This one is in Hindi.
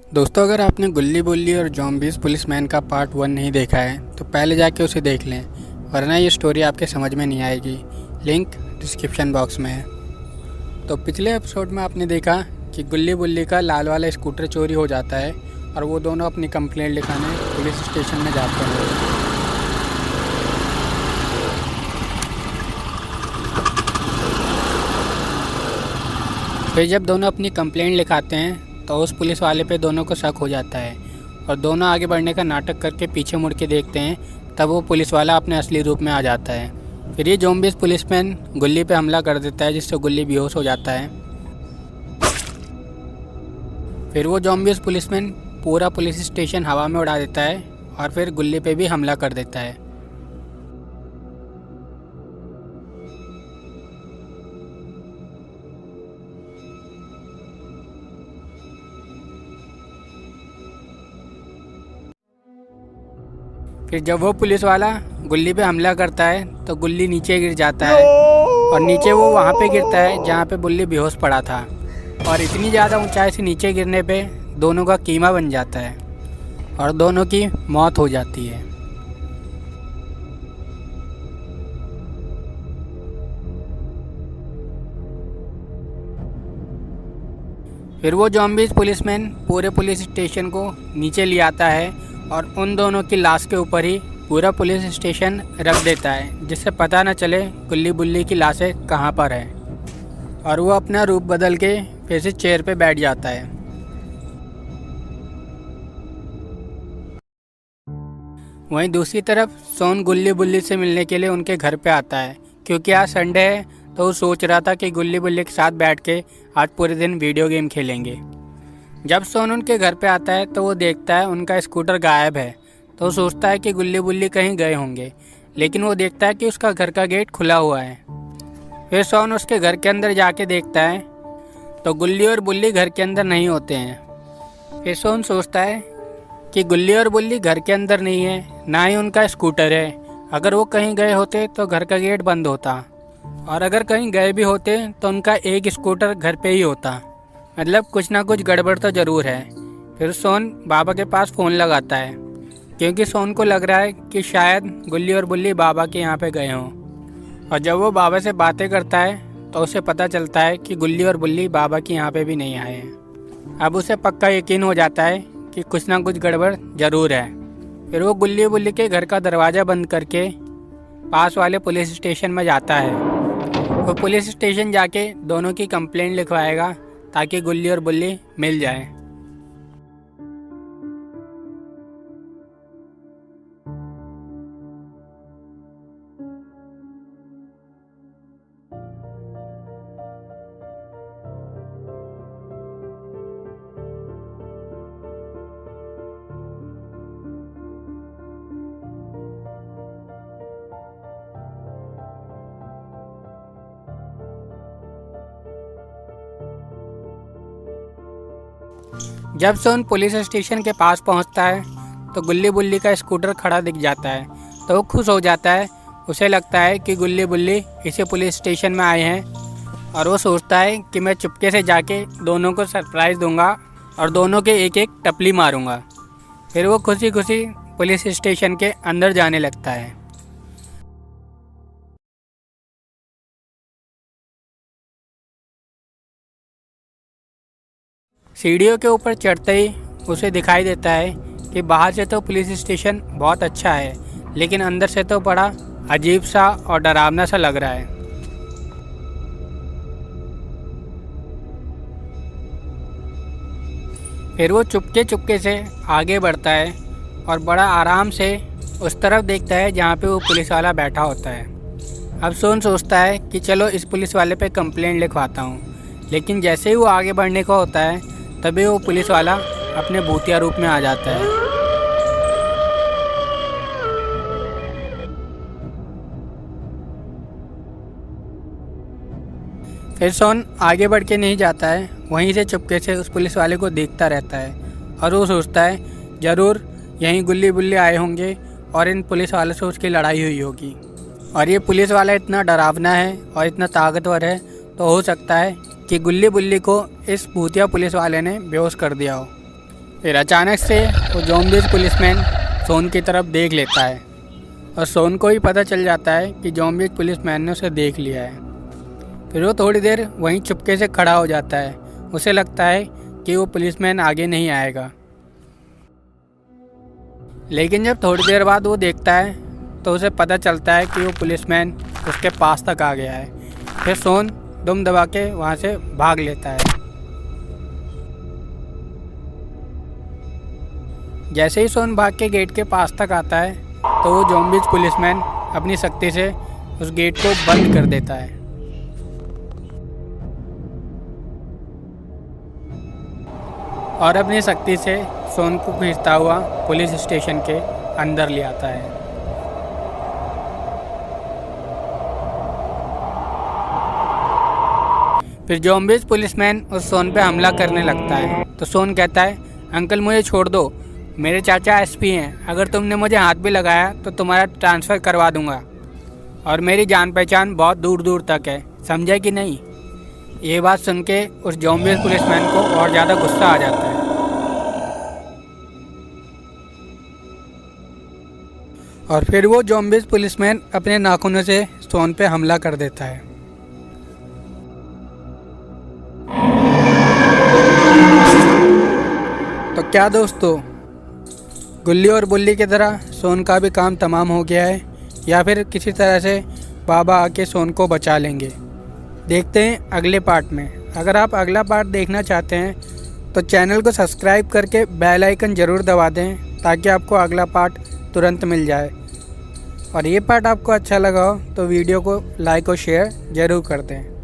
दोस्तों, अगर आपने गुल्ली बुल्ली और ज़ॉम्बीज़ पुलिसमैन का पार्ट 1 नहीं देखा है तो पहले जाके उसे देख लें, वरना ये स्टोरी आपके समझ में नहीं आएगी। लिंक डिस्क्रिप्शन बॉक्स में है। तो पिछले एपिसोड में आपने देखा कि गुल्ली बुल्ली का लाल वाला स्कूटर चोरी हो जाता है और वो दोनों अपनी कंप्लेंट लिखाने पुलिस स्टेशन में जाते हैं। फिर जब दोनों अपनी कंप्लेंट लिखाते हैं तो उस पुलिस वाले पे दोनों को शक हो जाता है और दोनों आगे बढ़ने का नाटक करके पीछे मुड़ के देखते हैं। तब वो पुलिस वाला अपने असली रूप में आ जाता है। फिर ये ज़ॉम्बीज़ पुलिसमैन गुल्ली पे हमला कर देता है, जिससे गुल्ली बेहोश हो जाता है। फिर वो ज़ॉम्बीज़ पुलिसमैन पूरा पुलिस स्टेशन हवा में उड़ा देता है और फिर गुल्ली पे भी हमला कर देता है। फिर जब वो पुलिस वाला गुल्ली पे हमला करता है तो गुल्ली नीचे गिर जाता है और नीचे वो वहाँ पे गिरता है जहाँ पे गुल्ली बेहोश पड़ा था। और इतनी ज़्यादा ऊंचाई से नीचे गिरने पे दोनों का कीमा बन जाता है और दोनों की मौत हो जाती है। फिर वो ज़ॉम्बीज़ पुलिसमैन पूरे पुलिस स्टेशन को नीचे ले आता है और उन दोनों की लाश के ऊपर ही पूरा पुलिस स्टेशन रख देता है, जिससे पता न चले गुल्ली बुल्ली की लाशें कहाँ पर है। और वो अपना रूप बदल के फिर से चेयर पे बैठ जाता है। वहीं दूसरी तरफ सोन गुल्ली बुल्ली से मिलने के लिए उनके घर पे आता है, क्योंकि आज संडे है तो वो सोच रहा था कि गुल्ली बुल्ली के साथ बैठ के आज पूरे दिन वीडियो गेम खेलेंगे। जब सोन उनके घर पे आता है तो वो देखता है उनका स्कूटर गायब है। तो वो सोचता है कि गुल्ली बुल्ली कहीं गए होंगे, लेकिन वो देखता है कि उसका घर का गेट खुला हुआ है। फिर सोन उसके घर के अंदर जाके देखता है तो गुल्ली और बुल्ली घर के अंदर नहीं होते हैं। फिर सोन सोचता है कि गुल्ली और बुल्ली घर के अंदर नहीं है, ना ही उनका स्कूटर है। अगर वो कहीं गए होते तो घर का गेट बंद होता, और अगर कहीं गए भी होते तो उनका एक स्कूटर घर पे ही होता। मतलब कुछ ना कुछ गड़बड़ तो ज़रूर है। फिर सोन बाबा के पास फ़ोन लगाता है, क्योंकि सोन को लग रहा है कि शायद गुल्ली और बुल्ली बाबा के यहाँ पे गए हों। और जब वो बाबा से बातें करता है तो उसे पता चलता है कि गुल्ली और बुल्ली बाबा के यहाँ पे भी नहीं आए हैं। अब उसे पक्का यकीन हो जाता है कि कुछ ना कुछ गड़बड़ ज़रूर है। फिर वो गुल्ली बुल्ली के घर का दरवाज़ा बंद करके पास वाले पुलिस स्टेशन में जाता है। वो पुलिस स्टेशन जाके दोनों की कंप्लेंट लिखवाएगा ताकि गुल्ली और बुल्ली मिल जाए। जब सोन पुलिस स्टेशन के पास पहुंचता है तो गुल्ली बुल्ली का स्कूटर खड़ा दिख जाता है। तो वो खुश हो जाता है। उसे लगता है कि गुल्ली बुल्ली इसी पुलिस स्टेशन में आए हैं और वो सोचता है कि मैं चुपके से जाके दोनों को सरप्राइज़ दूंगा और दोनों के एक एक टपली मारूंगा। फिर वो खुशी खुशी पुलिस स्टेशन के अंदर जाने लगता है। सीढ़ियों के ऊपर चढ़ते ही उसे दिखाई देता है कि बाहर से तो पुलिस स्टेशन बहुत अच्छा है, लेकिन अंदर से तो बड़ा अजीब सा और डरावना सा लग रहा है। फिर वो चुपके चुपके से आगे बढ़ता है और बड़ा आराम से उस तरफ देखता है जहाँ पे वो पुलिस वाला बैठा होता है। अब सोन सोचता है कि चलो इस पुलिस वाले पे कंप्लेंट लिखवाता हूँ, लेकिन जैसे ही वो आगे बढ़ने को होता है तभी वो पुलिस वाला अपने भूतिया रूप में आ जाता है। फिर सोन आगे बढ़ के नहीं जाता है, वहीं से चुपके से उस पुलिस वाले को देखता रहता है और वो सोचता है ज़रूर यहीं गुल्ली बुल्ली आए होंगे और इन पुलिस वाले से उसकी लड़ाई हुई होगी। और ये पुलिस वाला इतना डरावना है और इतना ताकतवर है, तो हो सकता है कि गुल्ली बुल्ली को इस भूतिया पुलिस वाले ने बेहोश कर दिया हो। फिर अचानक से वो ज़ॉम्बीज़ पुलिसमैन सोन की तरफ देख लेता है और सोन को ही पता चल जाता है कि ज़ॉम्बीज़ पुलिसमैन ने उसे देख लिया है। फिर वो थोड़ी देर वहीं चुपके से खड़ा हो जाता है। उसे लगता है कि वो पुलिसमैन आगे नहीं आएगा, लेकिन जब थोड़ी देर बाद वो देखता है तो उसे पता चलता है कि वो पुलिसमैन उसके पास तक आ गया है। फिर सोन दुम दबा के वहाँ से भाग लेता है। जैसे ही सोन भाग के गेट के पास तक आता है तो वो ज़ॉम्बीज़ पुलिसमैन अपनी शक्ति से उस गेट को बंद कर देता है और अपनी शक्ति से सोन को खींचता हुआ पुलिस स्टेशन के अंदर ले आता है। फिर ज़ॉम्बीज़ पुलिसमैन उस सोन पे हमला करने लगता है तो सोन कहता है, अंकल मुझे छोड़ दो, मेरे चाचा एसपी हैं, अगर तुमने मुझे हाथ भी लगाया तो तुम्हारा ट्रांसफ़र करवा दूंगा और मेरी जान पहचान बहुत दूर दूर तक है, समझे कि नहीं। ये बात सुन के उस ज़ॉम्बीज़ पुलिसमैन को और ज़्यादा गुस्सा आ जाता है और फिर वो ज़ॉम्बीज़ पुलिसमैन अपने नाखूनों से सोन पे हमला कर देता है। तो क्या दोस्तों, गुल्ली और बुल्ली की तरह सोन का भी काम तमाम हो गया है या फिर किसी तरह से बाबा आके सोन को बचा लेंगे? देखते हैं अगले पार्ट में। अगर आप अगला पार्ट देखना चाहते हैं तो चैनल को सब्सक्राइब करके बेल आइकन ज़रूर दबा दें ताकि आपको अगला पार्ट तुरंत मिल जाए। और ये पार्ट आपको अच्छा लगा हो तो वीडियो को लाइक और शेयर ज़रूर कर दें।